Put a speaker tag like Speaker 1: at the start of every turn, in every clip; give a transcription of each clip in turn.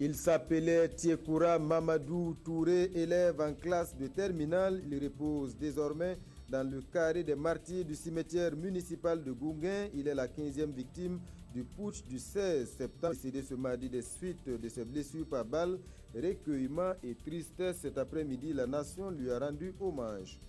Speaker 1: Il s'appelait Tiekoura Mamadou Touré, élève en classe de terminale. Il repose désormais dans le carré des martyrs du cimetière municipal de Gounguin. Il est la 15e victime du putsch du 16 septembre. Décédé ce mardi des suites de ses blessures par balle, recueillement et tristesse. Cet après-midi, la nation lui a rendu hommage.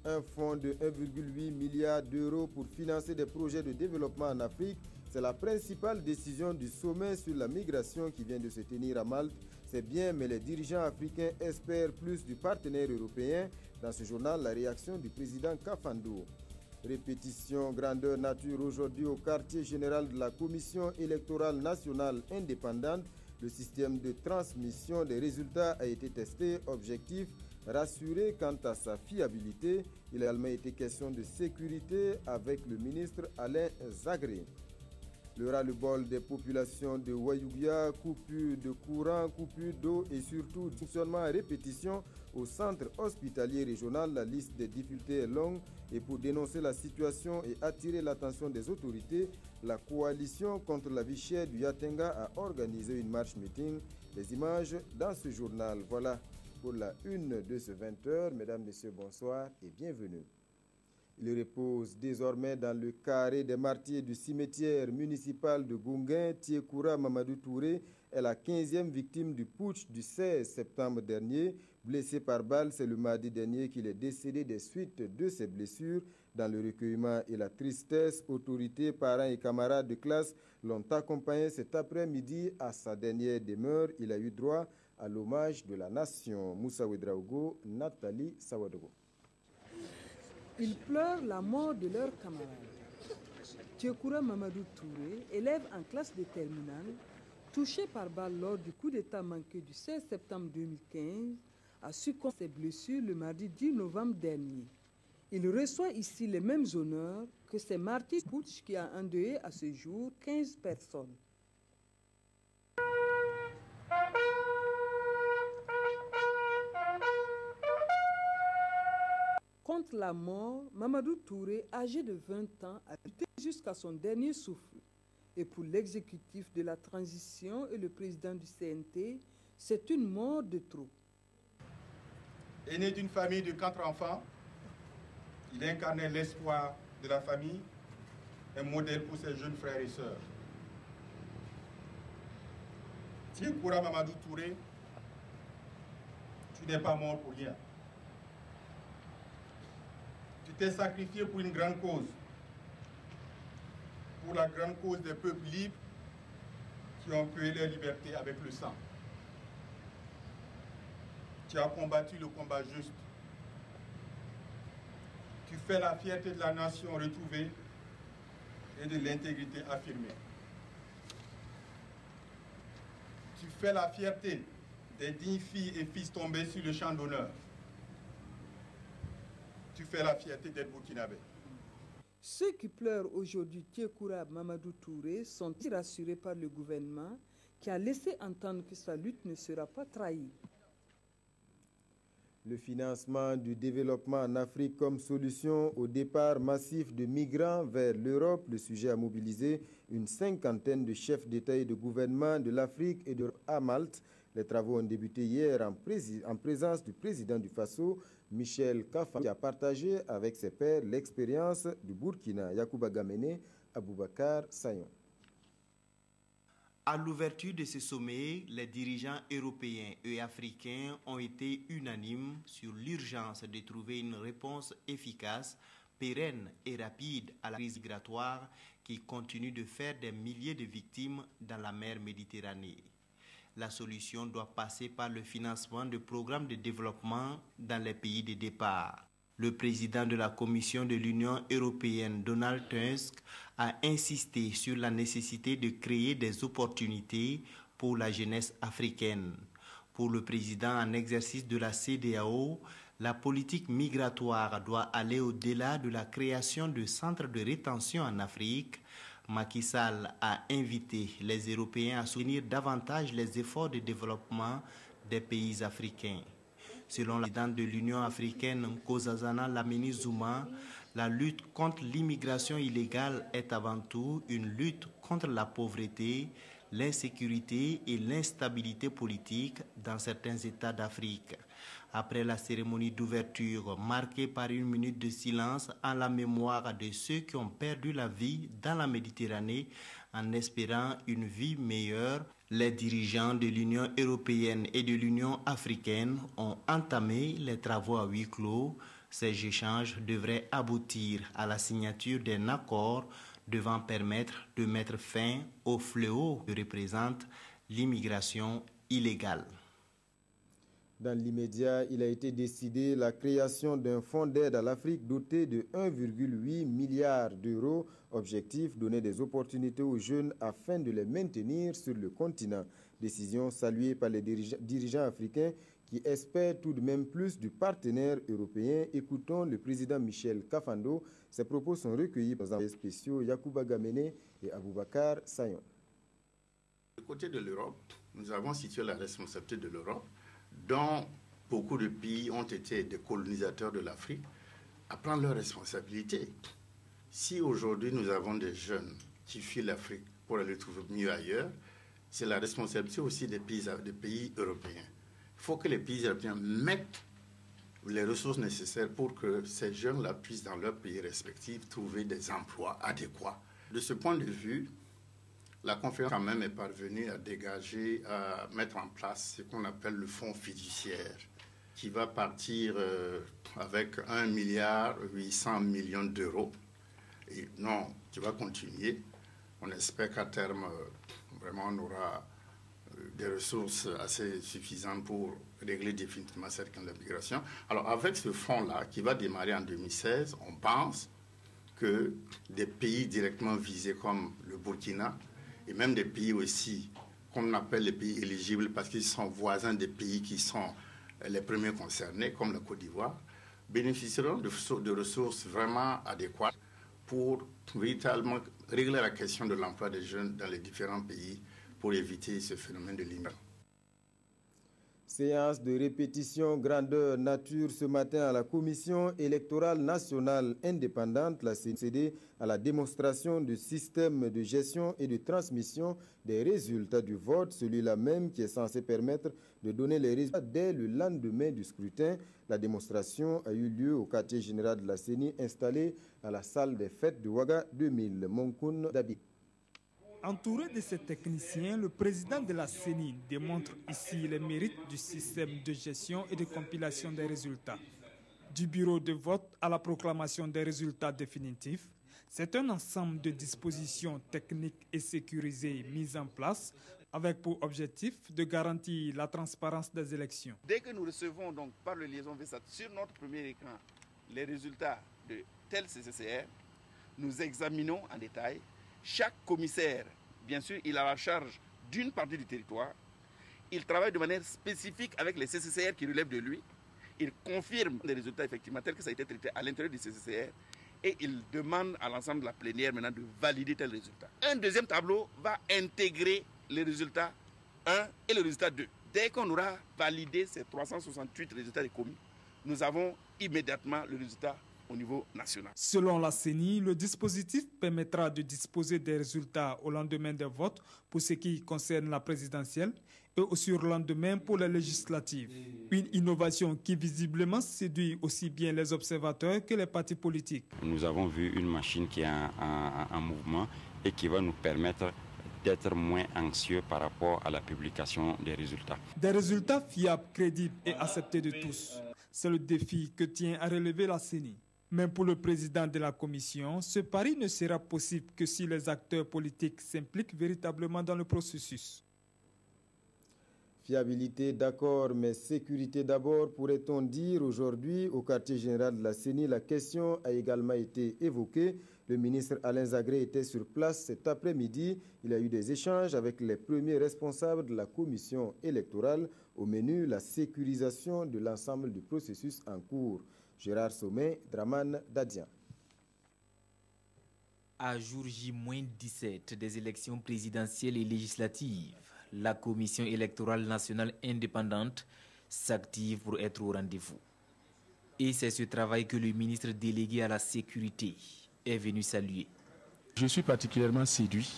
Speaker 1: Un fonds de 1,8 milliard d'euros pour financer des projets de développement en Afrique. C'est la principale décision du sommet sur la migration qui vient de se tenir à Malte. C'est bien, mais les dirigeants africains espèrent plus du partenaire européen. Dans ce journal, la réaction du président Kafando. Répétition grandeur nature aujourd'hui au quartier général de la Commission électorale nationale indépendante. Le système de transmission des résultats a été testé. Objectif, rassuré quant à sa fiabilité. Il a également été question de sécurité avec le ministre Alain Zagré. Le ras-le-bol des populations de Wayougia, coupure de courant, coupure d'eau et surtout fonctionnement à répétition au centre hospitalier régional. La liste des difficultés est longue et pour dénoncer la situation et attirer l'attention des autorités, la coalition contre la vie chère du Yatenga a organisé une marche-meeting. Les images dans ce journal. Voilà pour la une de ce 20h. Mesdames, Messieurs, bonsoir et bienvenue. Il repose désormais dans le carré des martyrs du cimetière municipal de Gounguin. Tiekoura Mamadou Touré est la 15e victime du putsch du 16 septembre dernier. Blessé par balle, c'est le mardi dernier qu'il est décédé des suites de ses blessures. Dans le recueillement et la tristesse, autorités, parents et camarades de classe l'ont accompagné cet après-midi à sa dernière demeure. Il a eu droit à l'hommage de la nation. Moussa Ouedraogo, Nathalie Sawadogo.
Speaker 2: Ils pleurent la mort de leurs camarades. Tiekoura Mamadou Touré, élève en classe de terminale, touché par balle lors du coup d'État manqué du 16 septembre 2015, a succombé à ses blessures le mardi 10 novembre dernier. Il reçoit ici les mêmes honneurs que ses martyrs putsch qui a endeuillé à ce jour 15 personnes. Contre la mort, Mamadou Touré, âgé de 20 ans, a lutté jusqu'à son dernier souffle. Et pour l'exécutif de la transition et le président du CNT, c'est une mort de trop.
Speaker 3: Aîné d'une famille de 4 enfants, il incarnait l'espoir de la famille, un modèle pour ses jeunes frères et sœurs. Tiekoura Mamadou Touré, tu n'es pas mort pour rien. Tu t'es sacrifié pour une grande cause, pour la grande cause des peuples libres qui ont payé leur liberté avec le sang. Tu as combattu le combat juste. Tu fais la fierté de la nation retrouvée et de l'intégrité affirmée. Tu fais la fierté des dignes filles et fils tombés sur le champ d'honneur. Tu fais la fierté d'être burkinabé.
Speaker 2: Ceux qui pleurent aujourd'hui Tiekoura Mamadou Touré sont rassurés par le gouvernement qui a laissé entendre que sa lutte ne sera pas trahie.
Speaker 1: Le financement du développement en Afrique comme solution au départ massif de migrants vers l'Europe. Le sujet a mobilisé une cinquantaine de chefs d'État et de gouvernement de l'Afrique et de à Malte. Les travaux ont débuté hier en présence du président du Faso, Michel Kafando, qui a partagé avec ses pairs l'expérience du Burkina. Yacouba Gamene, Aboubakar Sayon.
Speaker 4: À l'ouverture de ce sommet, les dirigeants européens et africains ont été unanimes sur l'urgence de trouver une réponse efficace, pérenne et rapide à la crise migratoire qui continue de faire des milliers de victimes dans la mer Méditerranée. La solution doit passer par le financement de programmes de développement dans les pays de départ. Le président de la Commission de l'Union européenne, Donald Tusk, a insisté sur la nécessité de créer des opportunités pour la jeunesse africaine. Pour le président en exercice de la CEDEAO, la politique migratoire doit aller au-delà de la création de centres de rétention en Afrique. Macky Sall a invité les Européens à soutenir davantage les efforts de développement des pays africains. Selon la présidente de l'Union africaine, Nkosazana Lamini Zouma, la lutte contre l'immigration illégale est avant tout une lutte contre la pauvreté, l'insécurité et l'instabilité politique dans certains États d'Afrique. Après la cérémonie d'ouverture marquée par une minute de silence en la mémoire de ceux qui ont perdu la vie dans la Méditerranée en espérant une vie meilleure, les dirigeants de l'Union européenne et de l'Union africaine ont entamé les travaux à huis clos. Ces échanges devraient aboutir à la signature d'un accord devant permettre de mettre fin au fléau que représente l'immigration illégale.
Speaker 1: Dans l'immédiat, il a été décidé la création d'un fonds d'aide à l'Afrique doté de 1,8 milliard d'euros. Objectif, donner des opportunités aux jeunes afin de les maintenir sur le continent. Décision saluée par les dirigeants africains qui espèrent tout de même plus du partenaire européen. Écoutons le président Michel Kafando. Ses propos sont recueillis par les envoyés spéciaux Yacouba Gamene et Aboubakar Sayon.
Speaker 5: Du côté de l'Europe, nous avons situé la responsabilité de l'Europe, dont beaucoup de pays ont été des colonisateurs de l'Afrique, à prendre leurs responsabilités. Si aujourd'hui nous avons des jeunes qui fuient l'Afrique pour aller trouver mieux ailleurs, c'est la responsabilité aussi des pays européens. Il faut que les pays européens mettent les ressources nécessaires pour que ces jeunes-là puissent, dans leurs pays respectifs, trouver des emplois adéquats. De ce point de vue, la conférence quand même est parvenue à dégager, à mettre en place ce qu'on appelle le fonds fiduciaire, qui va partir avec 1,8 milliard d'euros. Et non, qui va continuer. On espère qu'à terme, vraiment, on aura des ressources assez suffisantes pour régler définitivement cette question de la migration. Alors, avec ce fonds-là, qui va démarrer en 2016, on pense que des pays directement visés comme le Burkina, et même des pays aussi qu'on appelle les pays éligibles parce qu'ils sont voisins des pays qui sont les premiers concernés, comme la Côte d'Ivoire, bénéficieront de ressources vraiment adéquates pour véritablement régler la question de l'emploi des jeunes dans les différents pays pour éviter ce phénomène de l'immigration.
Speaker 1: Séance de répétition grandeur nature ce matin à la Commission électorale nationale indépendante, la CNCD, à la démonstration du système de gestion et de transmission des résultats du vote, celui-là même qui est censé permettre de donner les résultats dès le lendemain du scrutin. La démonstration a eu lieu au quartier général de la CENI installé à la salle des fêtes de Ouaga 2000, Monkoun Dabi.
Speaker 6: Entouré de ses techniciens, le président de la CENI démontre ici les mérites du système de gestion et de compilation des résultats. Du bureau de vote à la proclamation des résultats définitifs, c'est un ensemble de dispositions techniques et sécurisées mises en place avec pour objectif de garantir la transparence des élections.
Speaker 7: Dès que nous recevons donc par le liaison VSAT sur notre premier écran les résultats de tel CCCR, nous examinons en détail. Chaque commissaire, bien sûr, il a la charge d'une partie du territoire. Il travaille de manière spécifique avec les CCCR qui relèvent de lui. Il confirme les résultats effectivement tels que ça a été traité à l'intérieur du CCCR et il demande à l'ensemble de la plénière maintenant de valider tel résultat. Un deuxième tableau va intégrer les résultats 1 et le résultat 2. Dès qu'on aura validé ces 368 résultats des commis, nous avons immédiatement le résultat au niveau national.
Speaker 6: Selon la CENI, le dispositif permettra de disposer des résultats au lendemain des votes pour ce qui concerne la présidentielle et au surlendemain pour les législatives. Une innovation qui visiblement séduit aussi bien les observateurs que les partis politiques.
Speaker 8: Nous avons vu une machine qui est en mouvement et qui va nous permettre d'être moins anxieux par rapport à la publication des résultats.
Speaker 6: Des résultats fiables, crédibles et acceptés de tous. C'est le défi que tient à relever la CENI. Mais pour le président de la commission, ce pari ne sera possible que si les acteurs politiques s'impliquent véritablement dans le processus.
Speaker 1: Fiabilité d'accord, mais sécurité d'abord, pourrait-on dire aujourd'hui au quartier général de la CENI. La question a également été évoquée. Le ministre Alain Zagré était sur place cet après-midi. Il a eu des échanges avec les premiers responsables de la commission électorale. Au menu, la sécurisation de l'ensemble du processus en cours. Gérard Sommet, Draman Dadian.
Speaker 9: À jour J-17 des élections présidentielles et législatives, la Commission électorale nationale indépendante s'active pour être au rendez-vous. Et c'est ce travail que le ministre délégué à la sécurité est venu saluer.
Speaker 10: Je suis particulièrement séduit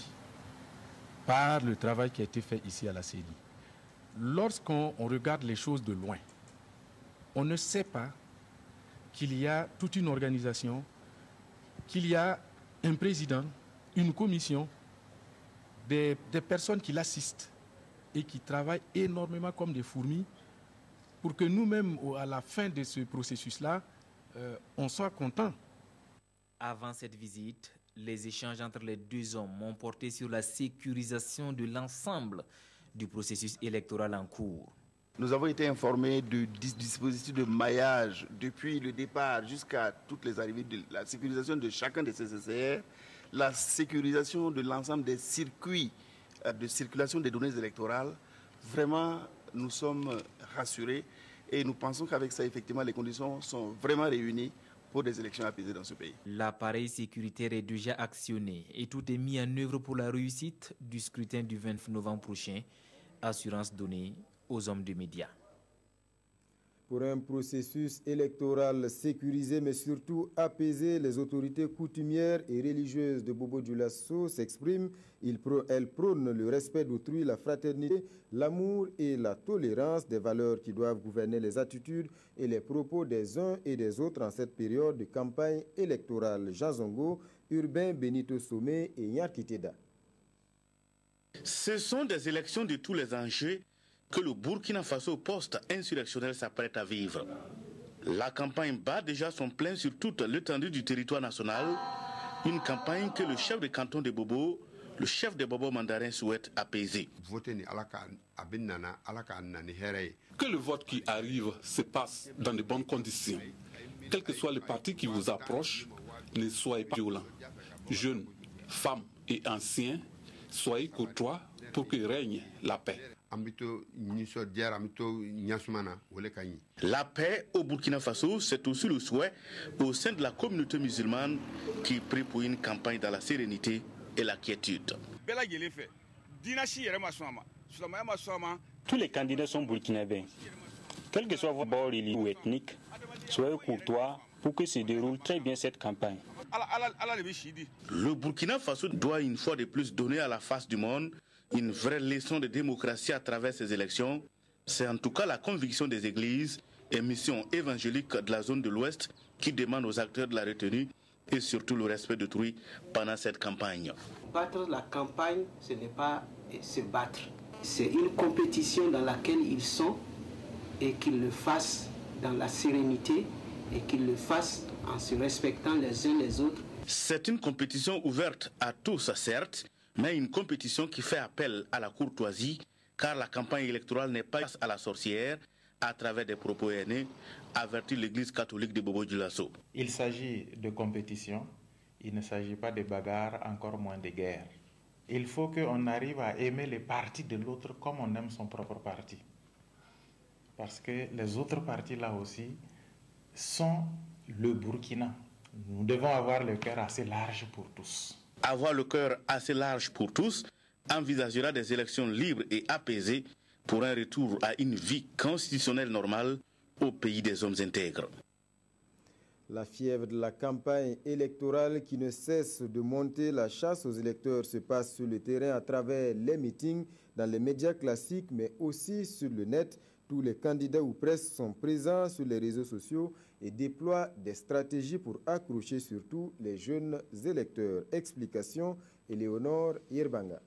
Speaker 10: par le travail qui a été fait ici à la CENI. Lorsqu'on regarde les choses de loin, on ne sait pas qu'il y a toute une organisation, qu'il y a un président, une commission, des personnes qui l'assistent et qui travaillent énormément comme des fourmis pour que nous-mêmes, à la fin de ce processus-là, on soit contents.
Speaker 9: Avant cette visite, les échanges entre les deux hommes ont porté sur la sécurisation de l'ensemble du processus électoral en cours.
Speaker 7: Nous avons été informés du dispositif de maillage depuis le départ jusqu'à toutes les arrivées, de la sécurisation de chacun de ces CCR, la sécurisation de l'ensemble des circuits de circulation des données électorales. Vraiment, nous sommes rassurés et nous pensons qu'avec ça, effectivement, les conditions sont vraiment réunies pour des élections apaisées dans ce pays.
Speaker 9: L'appareil sécuritaire est déjà actionné et tout est mis en œuvre pour la réussite du scrutin du 29 novembre prochain, assurance donnée aux hommes de médias.
Speaker 1: Pour un processus électoral sécurisé mais surtout apaisé, les autorités coutumières et religieuses de Bobo-Dioulasso s'expriment. Elles prônent le respect d'autrui, la fraternité, l'amour et la tolérance, des valeurs qui doivent gouverner les attitudes et les propos des uns et des autres en cette période de campagne électorale. Jean Zongo, Urbain Benito Somé et Nyarkiteda.
Speaker 11: Ce sont des élections de tous les enjeux que le Burkina Faso post-insurrectionnel s'apprête à vivre. La campagne bat déjà son plein sur toute l'étendue du territoire national, une campagne que le chef de canton de Bobo, le chef de Bobo Mandarin, souhaite apaiser.
Speaker 12: Que le vote qui arrive se passe dans de bonnes conditions. Quel que soit le parti qui vous approche, ne soyez pas violents. Jeunes, femmes et anciens, soyez courtois pour que règne la paix.
Speaker 11: La paix au Burkina Faso, c'est aussi le souhait au sein de la communauté musulmane qui prie pour une campagne dans la sérénité et la quiétude.
Speaker 13: Tous les candidats sont burkinabés. Quel que soit votre bord religieux ou ethnique, soyez courtois pour que se déroule très bien cette campagne.
Speaker 11: Le Burkina Faso doit une fois de plus donner à la face du monde une vraie leçon de démocratie à travers ces élections. C'est en tout cas la conviction des églises et missions évangéliques de la zone de l'Ouest qui demandent aux acteurs de la retenue et surtout le respect d'autrui pendant cette campagne.
Speaker 14: Battre la campagne, ce n'est pas se battre. C'est une compétition dans laquelle ils sont et qu'ils le fassent dans la sérénité et qu'ils le fassent en se respectant les uns les autres.
Speaker 11: C'est une compétition ouverte à tous, certes, mais une compétition qui fait appel à la courtoisie, car la campagne électorale n'est pas à la sorcière, à travers des propos haineux, avertit l'Église catholique de Bobo-Dioulasso.
Speaker 15: Il s'agit de compétition, il ne s'agit pas de bagarre, encore moins de guerre. Il faut qu'on arrive à aimer les partis de l'autre comme on aime son propre parti. Parce que les autres partis là aussi sont le Burkina. Nous devons avoir le cœur assez large pour tous.
Speaker 11: Avoir le cœur assez large pour tous envisagera des élections libres et apaisées pour un retour à une vie constitutionnelle normale au pays des hommes intègres.
Speaker 1: La fièvre de la campagne électorale qui ne cesse de monter, la chasse aux électeurs se passe sur le terrain à travers les meetings, dans les médias classiques, mais aussi sur le net. Tous les candidats ou presque sont présents sur les réseaux sociaux et déploient des stratégies pour accrocher surtout les jeunes électeurs. Explication, Éléonore Yerbanga.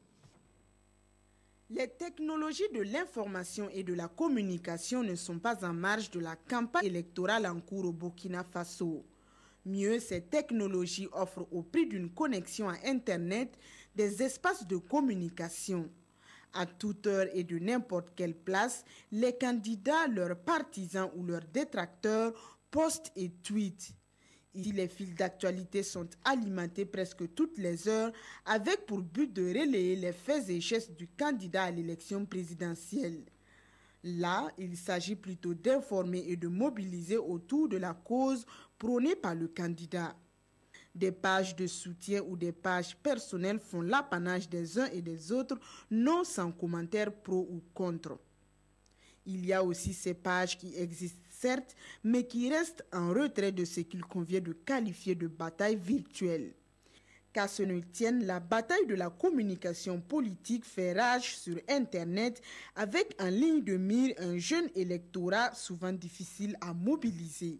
Speaker 16: Les technologies de l'information et de la communication ne sont pas en marge de la campagne électorale en cours au Burkina Faso. Mieux, ces technologies offrent au prix d'une connexion à Internet des espaces de communication. À toute heure et de n'importe quelle place, les candidats, leurs partisans ou leurs détracteurs postent et tweetent. Ici, les fils d'actualité sont alimentés presque toutes les heures avec pour but de relayer les faits et gestes du candidat à l'élection présidentielle. Là, il s'agit plutôt d'informer et de mobiliser autour de la cause prônée par le candidat. Des pages de soutien ou des pages personnelles font l'apanage des uns et des autres, non sans commentaires pro ou contre. Il y a aussi ces pages qui existent certes, mais qui restent en retrait de ce qu'il convient de qualifier de bataille virtuelle. Qu'à ce ne tienne, la bataille de la communication politique fait rage sur Internet avec en ligne de mire un jeune électorat souvent difficile à mobiliser.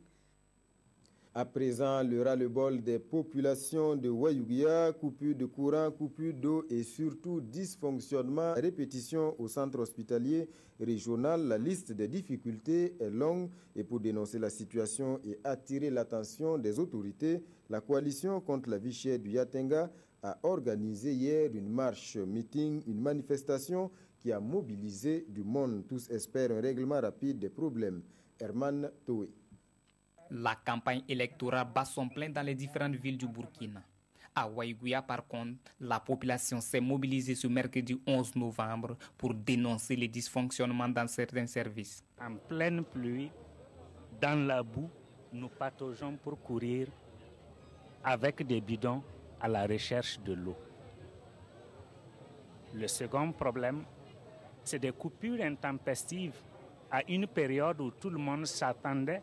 Speaker 1: À présent, le ras-le-bol des populations de Wayouguia, coupure de courant, coupure d'eau et surtout dysfonctionnement à répétition au centre hospitalier régional. La liste des difficultés est longue et pour dénoncer la situation et attirer l'attention des autorités, la coalition contre la vie chère du Yatenga a organisé hier une marche, meeting, une manifestation qui a mobilisé du monde. Tous espèrent un règlement rapide des problèmes. Herman Toé.
Speaker 17: La campagne électorale bat son plein dans les différentes villes du Burkina. À Wayouguia, par contre, la population s'est mobilisée ce mercredi 11 novembre pour dénoncer les dysfonctionnements dans certains services.
Speaker 13: En pleine pluie, dans la boue, nous pataugeons pour courir avec des bidons à la recherche de l'eau. Le second problème, c'est des coupures intempestives à une période où tout le monde s'attendait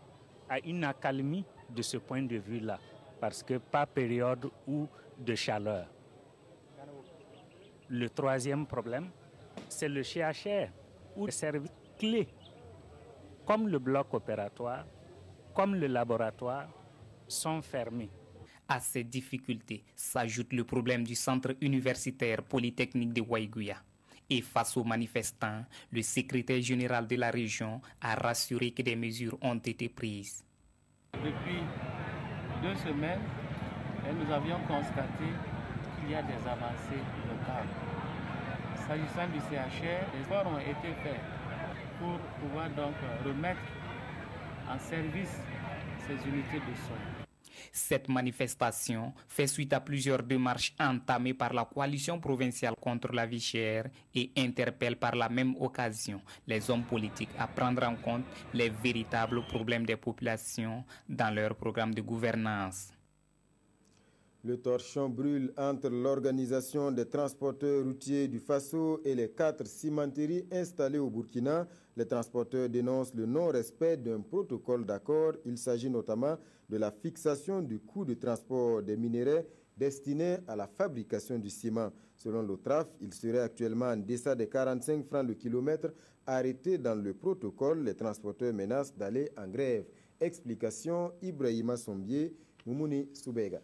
Speaker 13: à une accalmie de ce point de vue-là, parce que pas période ou de chaleur. Le troisième problème, c'est le CHR, où les services clés, comme le bloc opératoire, comme le laboratoire, sont fermés.
Speaker 17: À ces difficultés s'ajoute le problème du centre universitaire polytechnique de Wayouguia. Et face aux manifestants, le secrétaire général de la région a rassuré que des mesures ont été prises.
Speaker 18: Depuis 2 semaines, nous avions constaté qu'il y a des avancées locales. S'agissant du CHR, des efforts ont été faits pour pouvoir donc remettre en service ces unités de soins.
Speaker 17: Cette manifestation fait suite à plusieurs démarches entamées par la coalition provinciale contre la vie chère et interpelle par la même occasion les hommes politiques à prendre en compte les véritables problèmes des populations dans leur programme de gouvernance.
Speaker 1: Le torchon brûle entre l'organisation des transporteurs routiers du Faso et les 4 cimenteries installées au Burkina. Les transporteurs dénoncent le non-respect d'un protocole d'accord. Il s'agit notamment de la fixation du coût de transport des minerais destinés à la fabrication du ciment. Selon l'OTRAF, il serait actuellement en deçà des 45 francs le kilomètre. Arrêté dans le protocole, les transporteurs menacent d'aller en grève. Explication Ibrahima Sombier, Moumouni Soubega.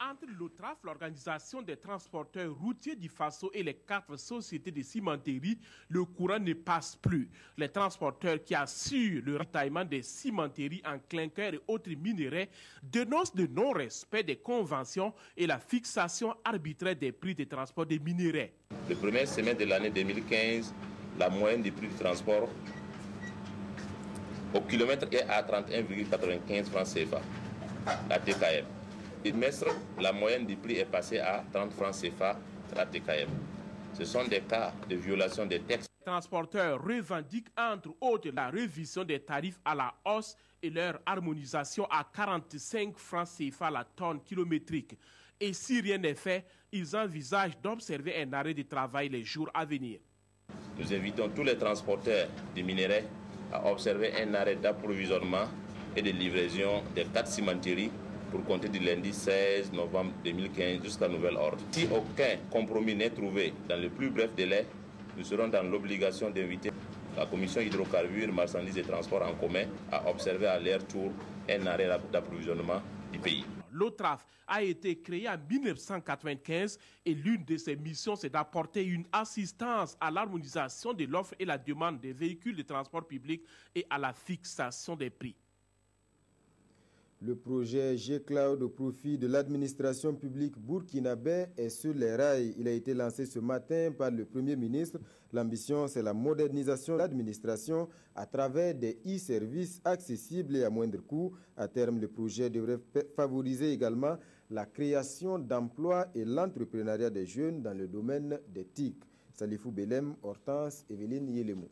Speaker 19: Entre l'OTRAF, l'organisation des transporteurs routiers du Faso et les 4 sociétés de cimenterie, le courant ne passe plus. Les transporteurs qui assurent le ravitaillement des cimenteries en clinker et autres minerais dénoncent le non-respect des conventions et la fixation arbitraire des prix de transport des minerais.
Speaker 20: Le premier semestre de l'année 2015, la moyenne du prix du transport au kilomètre est à 31,95 francs CFA, la TKM. Trimestre, la moyenne du prix est passée à 30 francs CFA, la TKM. Ce sont des cas de violation des textes.
Speaker 19: Les transporteurs revendiquent entre autres la révision des tarifs à la hausse et leur harmonisation à 45 francs CFA la tonne kilométrique. Et si rien n'est fait, ils envisagent d'observer un arrêt de travail les jours à venir.
Speaker 20: Nous invitons tous les transporteurs de minerais à observer un arrêt d'approvisionnement et de livraison des 4 cimenteries pour compter du lundi 16 novembre 2015 jusqu'à nouvel ordre. Si aucun compromis n'est trouvé dans le plus bref délai, nous serons dans l'obligation d'inviter la Commission hydrocarbures, marchandises et transports en commun à observer à leur tour un arrêt d'approvisionnement du pays.
Speaker 19: L'OTRAF a été créé en 1995 et l'une de ses missions, c'est d'apporter une assistance à l'harmonisation de l'offre et la demande des véhicules de transport public et à la fixation des prix.
Speaker 1: Le projet G-Cloud au profit de l'administration publique burkinabé est sur les rails. Il a été lancé ce matin par le Premier ministre. L'ambition, c'est la modernisation de l'administration à travers des e-services accessibles et à moindre coût. À terme, le projet devrait favoriser également la création d'emplois et l'entrepreneuriat des jeunes dans le domaine des TIC. Salifou Belem, Hortense, Evelyne Yelemou.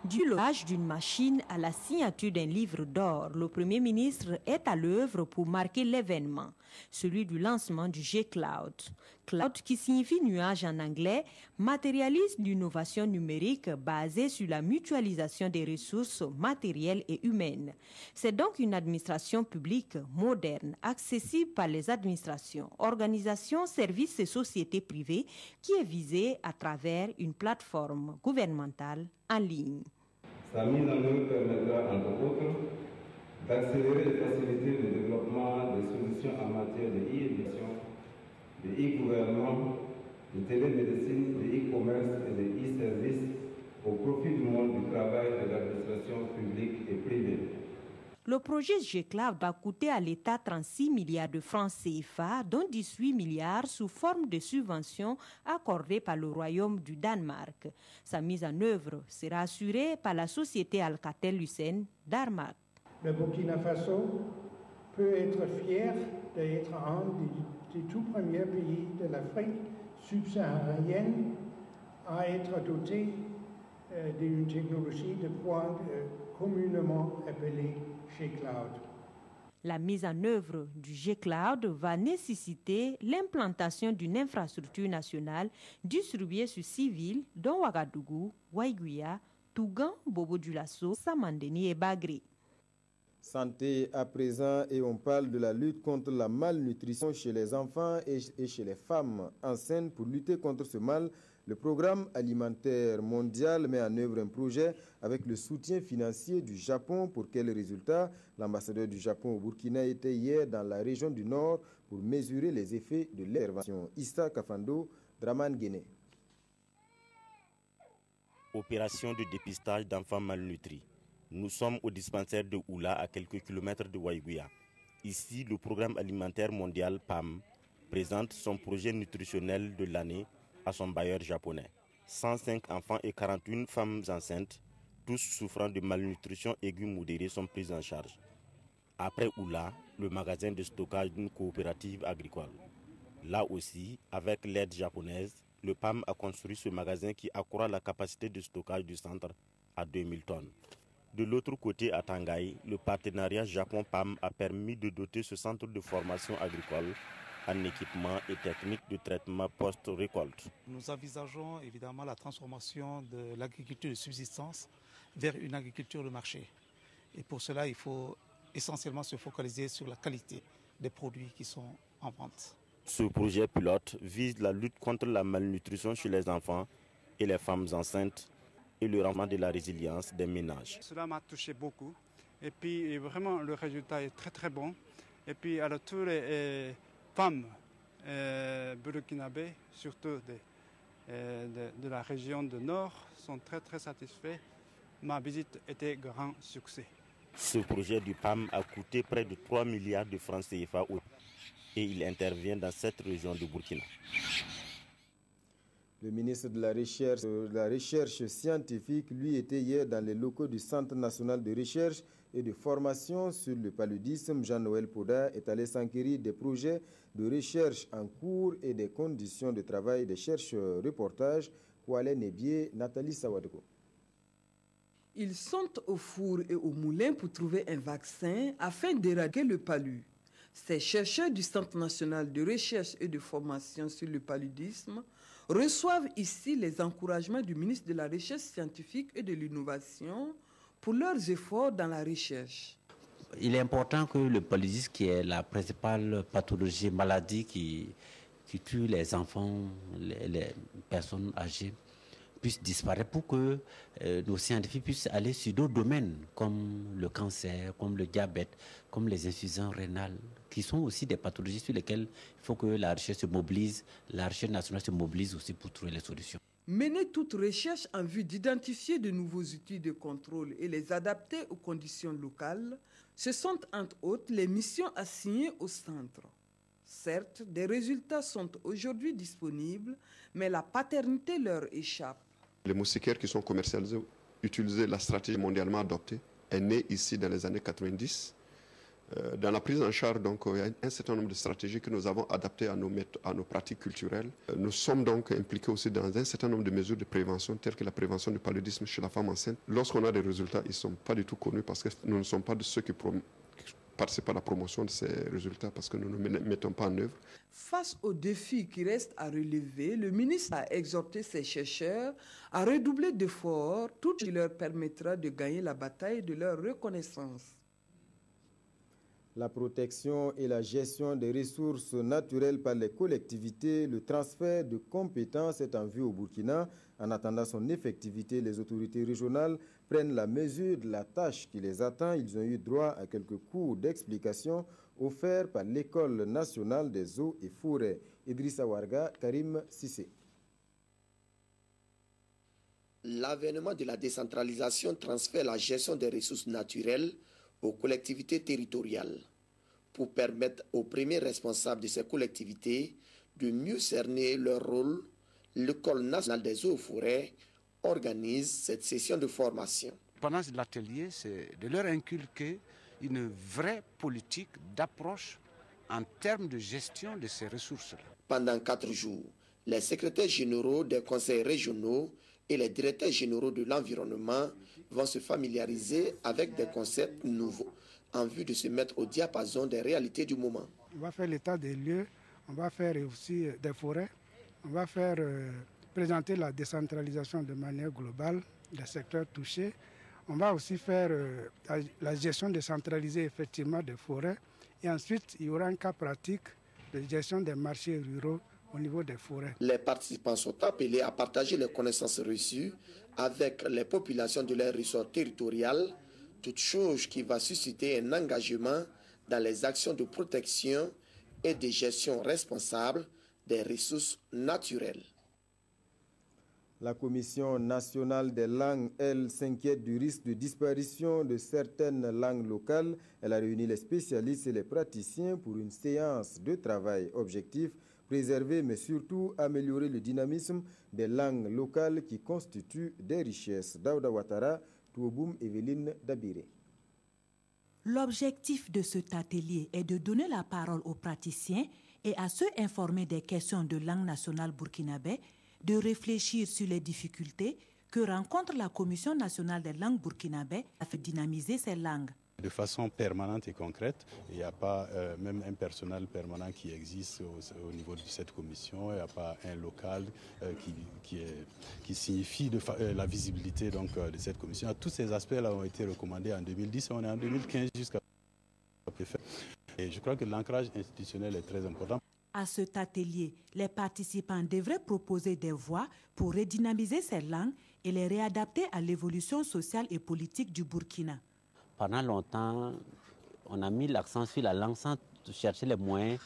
Speaker 21: Du logage d'une machine à la signature d'un livre d'or, le Premier ministre est à l'œuvre pour marquer l'événement, celui du lancement du G-Cloud. G-Cloud, qui signifie nuage en anglais, matérialise l'innovation numérique basée sur la mutualisation des ressources matérielles et humaines. C'est donc une administration publique moderne, accessible par les administrations, organisations, services et sociétés privées qui est visée à travers une plateforme gouvernementale en ligne.
Speaker 3: Sa mise en œuvre permettra, entre autres, d'accélérer et faciliter le développement des solutions en matière de e-éducation, de e-gouvernement, de télémédecine, de e-commerce et de e-services au profit du monde du travail de l'administration publique et privée.
Speaker 21: Le projet G-Cloud va coûter à l'État 36 milliards de francs CFA, dont 18 milliards sous forme de subventions accordées par le Royaume du Danemark. Sa mise en œuvre sera assurée par la société Alcatel-Lucent d'Armac.
Speaker 22: Le Burkina Faso peut être fier d'être un des tout premiers pays de l'Afrique subsaharienne à être doté d'une technologie de pointe communément appelée G-Cloud.
Speaker 21: La mise en œuvre du G-Cloud va nécessiter l'implantation d'une infrastructure nationale distribuée sur 6 villes, dont Ouagadougou, Waiguia, Tougan, Bobo-Dioulasso, Samandeni et Bagré.
Speaker 1: Santé à présent, et on parle de la lutte contre la malnutrition chez les enfants et chez les femmes enceintes. Pour lutter contre ce mal, le programme alimentaire mondial met en œuvre un projet avec le soutien financier du Japon. Pour quel résultat? L'ambassadeur du Japon au Burkina était hier dans la région du Nord pour mesurer les effets de l'intervention. Issa Kafando, Draman Guéné.
Speaker 23: Opération de dépistage d'enfants malnutris. Nous sommes au dispensaire de Oula, à quelques kilomètres de Waiguia. Ici, le programme alimentaire mondial PAM présente son projet nutritionnel de l'année à son bailleur japonais. 105 enfants et 41 femmes enceintes, tous souffrant de malnutrition aiguë modérée, sont pris en charge. Après Oula, le magasin de stockage d'une coopérative agricole. Là aussi, avec l'aide japonaise, le PAM a construit ce magasin qui accroît la capacité de stockage du centre à 2000 tonnes. De l'autre côté, à Tangaï, le partenariat Japon-PAM a permis de doter ce centre de formation agricole en équipement et techniques de traitement post-récolte.
Speaker 24: Nous envisageons évidemment la transformation de l'agriculture de subsistance vers une agriculture de marché. Et pour cela, il faut essentiellement se focaliser sur la qualité des produits qui sont en vente.
Speaker 23: Ce projet pilote vise la lutte contre la malnutrition chez les enfants et les femmes enceintes et le renforcement de la résilience des ménages.
Speaker 25: Cela m'a touché beaucoup et puis vraiment le résultat est très très bon. Et puis alors tous les femmes burkinabés, surtout de la région du Nord, sont très très satisfaits. Ma visite était un grand succès.
Speaker 23: Ce projet du PAM a coûté près de 3 milliards de francs CFA et il intervient dans cette région du Burkina.
Speaker 1: Le ministre de la Recherche scientifique, lui, était hier dans les locaux du Centre national de recherche et de formation sur le paludisme. Jean-Noël Poda est allé s'enquérir des projets de recherche en cours et des conditions de travail des chercheurs. Reportage, Koualé Nebié, Nathalie Sawadeko.
Speaker 2: Ils sont au four et au moulin pour trouver un vaccin afin d'éradiquer le palu. Ces chercheurs du Centre national de recherche et de formation sur le paludisme reçoivent ici les encouragements du ministre de la Recherche scientifique et de l'innovation pour leurs efforts dans la recherche.
Speaker 26: Il est important que le paludisme, qui est la principale pathologie, maladie qui tue les enfants, les personnes âgées, puisse disparaître pour que nos scientifiques puissent aller sur d'autres domaines comme le cancer, comme le diabète, comme les insuffisances rénales, qui sont aussi des pathologies sur lesquelles il faut que la recherche se mobilise, la recherche nationale se mobilise aussi pour trouver les solutions.
Speaker 2: Mener toute recherche en vue d'identifier de nouveaux outils de contrôle et les adapter aux conditions locales, ce sont entre autres les missions assignées au centre. Certes, des résultats sont aujourd'hui disponibles, mais la paternité leur échappe.
Speaker 27: Les moustiquaires qui sont commercialisés, utiliser la stratégie mondialement adoptée, est née ici dans les années 90. Dans la prise en charge, donc, il y a un certain nombre de stratégies que nous avons adaptées à nos pratiques culturelles. Nous sommes donc impliqués aussi dans un certain nombre de mesures de prévention, telles que la prévention du paludisme chez la femme enceinte. Lorsqu'on a des résultats, ils ne sont pas du tout connus parce que nous ne sommes pas de ceux qui participer à la promotion de ces résultats parce que nous ne mettons pas en œuvre.
Speaker 2: Face aux défis qui restent à relever, le ministre a exhorté ses chercheurs à redoubler d'efforts, tout ce qui leur permettra de gagner la bataille de leur reconnaissance.
Speaker 1: La protection et la gestion des ressources naturelles par les collectivités, le transfert de compétences est en vue au Burkina. En attendant son effectivité, les autorités régionales prennent la mesure de la tâche qui les attend. Ils ont eu droit à quelques cours d'explication offerts par l'École nationale des eaux et forêts. Idrissa Warga, Karim Sissé.
Speaker 4: L'avènement de la décentralisation transfère la gestion des ressources naturelles aux collectivités territoriales pour permettre aux premiers responsables de ces collectivités de mieux cerner leur rôle. L'École nationale des eaux et forêts organise cette session de formation.
Speaker 5: Pendant l'atelier, c'est de leur inculquer une vraie politique d'approche en termes de gestion de ces ressources-là.
Speaker 4: Pendant 4 jours, les secrétaires généraux des conseils régionaux et les directeurs généraux de l'environnement vont se familiariser avec des concepts nouveaux en vue de se mettre au diapason des réalités du moment.
Speaker 22: On va faire l'état des lieux, on va faire aussi des forêts, on va faire présenter la décentralisation de manière globale des secteurs touchés. On va aussi faire la gestion décentralisée effectivement des forêts et ensuite il y aura un cas pratique de gestion des marchés ruraux au niveau des forêts.
Speaker 4: Les participants sont appelés à partager les connaissances reçues avec les populations de leur ressort territorial, toute chose qui va susciter un engagement dans les actions de protection et de gestion responsable des ressources naturelles.
Speaker 1: La Commission nationale des langues, elle, s'inquiète du risque de disparition de certaines langues locales. Elle a réuni les spécialistes et les praticiens pour une séance de travail. Objectif, préserver mais surtout améliorer le dynamisme des langues locales qui constituent des richesses. Daouda Ouattara, Touoboum, Evelyne Dabiré.
Speaker 6: L'objectif de cet atelier est de donner la parole aux praticiens et à ceux informés des questions de langue nationale burkinabé, de réfléchir sur les difficultés que rencontre la Commission nationale des langues burkinabé afin de dynamiser ces langues.
Speaker 7: De façon permanente et concrète, il n'y a pas même un personnel permanent qui existe au niveau de cette commission, il n'y a pas un local qui signifie la visibilité donc, de cette commission. Tous ces aspects-là ont été recommandés en 2010 et on est en 2015 jusqu'à préfet. Et je crois que l'ancrage institutionnel est très important.
Speaker 6: À cet atelier, les participants devraient proposer des voies pour redynamiser ces langues et les réadapter à l'évolution sociale et politique du Burkina.
Speaker 26: Pendant longtemps, on a mis l'accent sur la langue sans chercher les moyens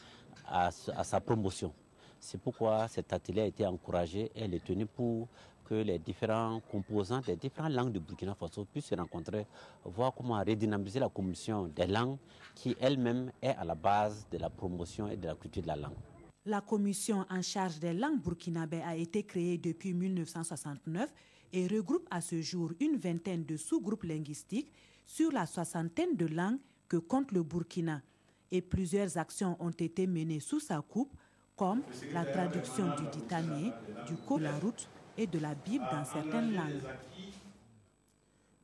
Speaker 26: à sa promotion. C'est pourquoi cet atelier a été encouragé et il est tenu pour que les différents composants des différentes langues du Burkina Faso puissent se rencontrer, voir comment redynamiser la commission des langues qui elle-même est à la base de la promotion et de la culture de la langue.
Speaker 6: La commission en charge des langues burkinabé a été créée depuis 1969 et regroupe à ce jour une vingtaine de sous-groupes linguistiques sur la soixantaine de langues que compte le Burkina. Et plusieurs actions ont été menées sous sa coupe, comme la traduction du ditamé, du code de la route et de la Bible dans certaines langues.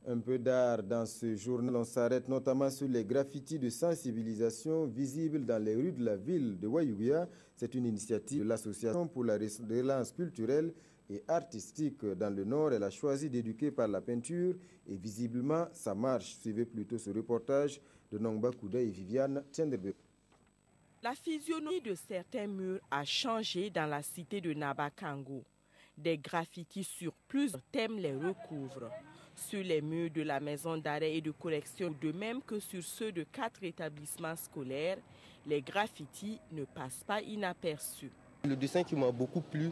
Speaker 1: Un peu d'art dans ce journal. On s'arrête notamment sur les graffitis de sensibilisation visibles dans les rues de la ville de Wayouguia. C'est une initiative de l'Association pour la relance culturelle et artistique dans le Nord. Elle a choisi d'éduquer par la peinture et visiblement ça marche. Suivez plutôt ce reportage de Nongba Kouda et Viviane Tchenderbe.
Speaker 8: La physionomie de certains murs a changé dans la cité de Nabakango. Des graffitis sur plusieurs thèmes les recouvrent. Sur les murs de la maison d'arrêt et de correction, de même que sur ceux de 4 établissements scolaires, les graffitis ne passent pas inaperçus.
Speaker 9: Le dessin qui m'a beaucoup plu,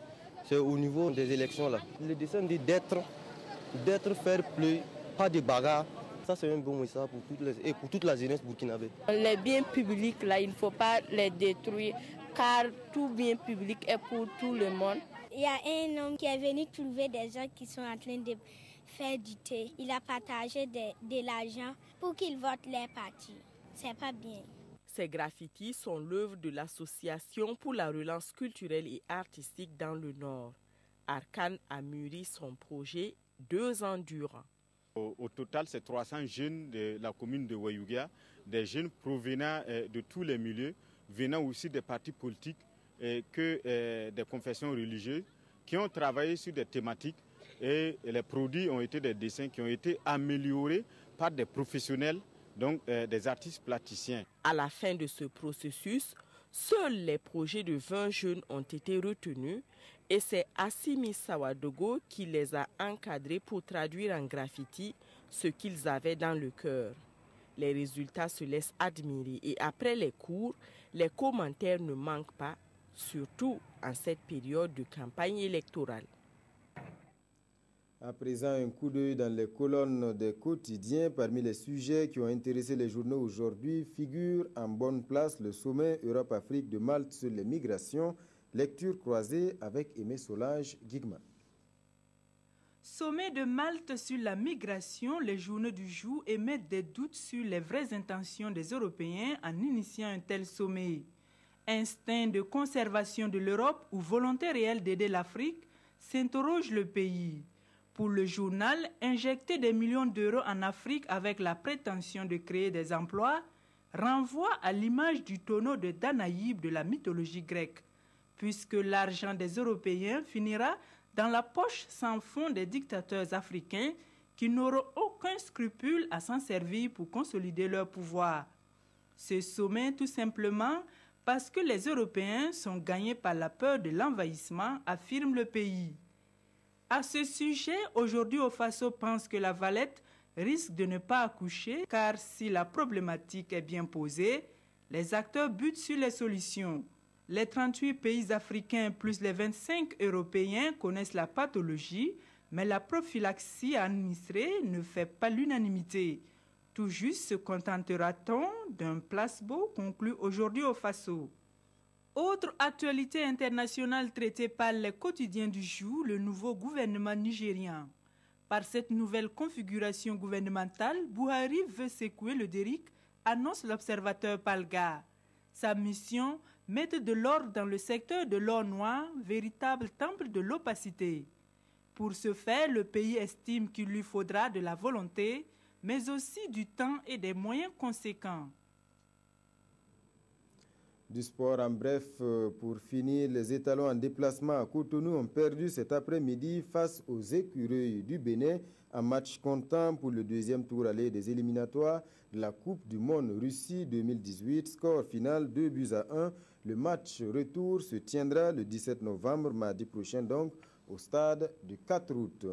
Speaker 9: c'est au niveau des élections là. Le dessin dit d'être fair play, pas de bagarre. Ça c'est un bon message pour toute la jeunesse burkinabé.
Speaker 10: Les biens publics là, il ne faut pas les détruire car tout bien public est pour tout le monde.
Speaker 28: Il y a un homme qui est venu trouver des gens qui sont en train de faire du thé. Il a partagé de l'argent pour qu'ils votent les partis. C'est pas bien.
Speaker 8: Ces graffitis sont l'œuvre de l'Association pour la relance culturelle et artistique dans le Nord. Arkan a mûri son projet 2 ans durant.
Speaker 11: Au total, c'est 300 jeunes de la commune de Wayouguia, des jeunes provenant de tous les milieux, venant aussi des partis politiques que des confessions religieuses, qui ont travaillé sur des thématiques et les produits ont été des dessins qui ont été améliorés par des professionnels, donc des artistes plasticiens.
Speaker 8: À la fin de ce processus, seuls les projets de 20 jeunes ont été retenus et c'est Assimi Sawadogo qui les a encadrés pour traduire en graffiti ce qu'ils avaient dans le cœur. Les résultats se laissent admirer et après les cours, les commentaires ne manquent pas, surtout en cette période de campagne électorale.
Speaker 1: À présent, un coup d'œil dans les colonnes des quotidiens. Parmi les sujets qui ont intéressé les journaux aujourd'hui, figure en bonne place le sommet Europe-Afrique de Malte sur les migrations. Lecture croisée avec Aimé Solage-Guigman.
Speaker 12: Sommet de Malte sur la migration, les journaux du jour émettent des doutes sur les vraies intentions des Européens en initiant un tel sommet. Instinct de conservation de l'Europe ou volonté réelle d'aider l'Afrique, s'interroge le pays. Pour le journal, injecter des millions d'euros en Afrique avec la prétention de créer des emplois renvoie à l'image du tonneau de Danaïde de la mythologie grecque, puisque l'argent des Européens finira dans la poche sans fond des dictateurs africains qui n'auront aucun scrupule à s'en servir pour consolider leur pouvoir. Ce sommet, tout simplement parce que les Européens sont gagnés par la peur de l'envahissement, affirme le pays. À ce sujet, aujourd'hui, Ofaso pense que la Valette risque de ne pas accoucher, car si la problématique est bien posée, les acteurs butent sur les solutions. Les 38 pays africains plus les 25 européens connaissent la pathologie, mais la prophylaxie administrée ne fait pas l'unanimité. Tout juste se contentera-t-on d'un placebo conclu aujourd'hui au Faso. Autre actualité internationale traitée par les quotidiens du jour, le nouveau gouvernement nigérien. Par cette nouvelle configuration gouvernementale, Buhari veut secouer le Derrick, annonce l'observateur Palga. Sa mission, mettre de l'ordre dans le secteur de l'or noir, véritable temple de l'opacité. Pour ce faire, le pays estime qu'il lui faudra de la volonté, mais aussi du temps et des moyens conséquents.
Speaker 1: Du sport en bref, pour finir, les étalons en déplacement à Cotonou ont perdu cet après-midi face aux écureuils du Bénin, un match comptant pour le deuxième tour aller des éliminatoires de la Coupe du Monde Russie 2018. Score final 2-1. Le match retour se tiendra le 17 novembre, mardi prochain donc, au stade du 4 août.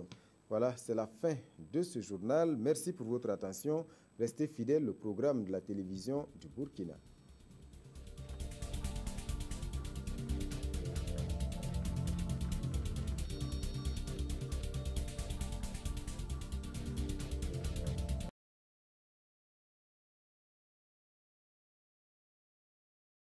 Speaker 1: Voilà, c'est la fin de ce journal. Merci pour votre attention. Restez fidèles au programme de la télévision du Burkina.